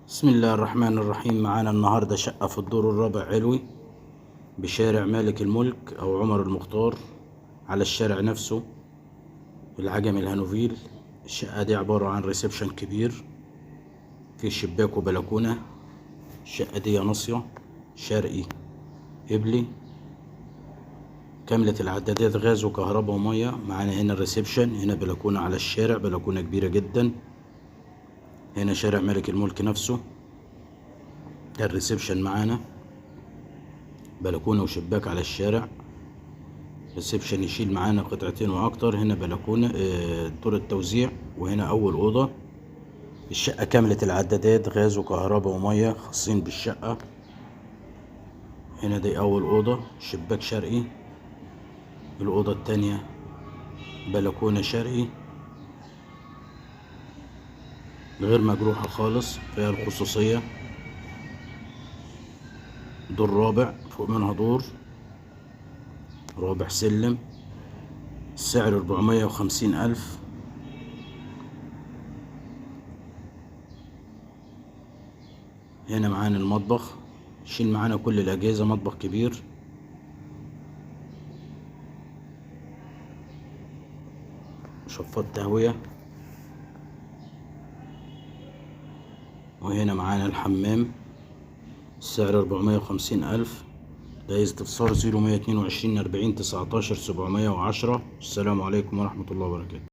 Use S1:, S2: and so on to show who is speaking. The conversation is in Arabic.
S1: بسم الله الرحمن الرحيم. معانا النهاردة شقة في الدور الرابع علوي بشارع مالك الملك أو عمر المختار، على الشارع نفسه العجمي الهانوفيل. الشقة دي عبارة عن ريسبشن كبير، فيه شباك وبلكونة. الشقة دي ناصية شرقي قبلي، كاملة العدادات غاز وكهرباء ومية. معانا هنا الريسبشن، هنا بلكونة على الشارع، بلكونة كبيرة جدا. هنا شارع مالك الملك نفسه، ده الريسبشن معانا، بلكونة وشباك على الشارع. ريسبشن يشيل معانا قطعتين واكتر. هنا بلكونة دور التوزيع، وهنا اول اوضة. الشقة كاملة العدادات غاز وكهرباء ومية خاصين بالشقة. هنا دي اول اوضة، شباك شرقي. الاوضة التانية بلكونة شرقي غير مجروحة خالص، فيها الخصوصية. دور رابع، فوق منها دور رابع سلم. السعر 450,000. هنا معانا المطبخ، يشيل معانا كل الأجهزة، مطبخ كبير. شفاط تهوية. وهنا معانا الحمام، السعر 450,000. ده استفسار 0122 40 19 710. السلام عليكم ورحمة الله وبركاته.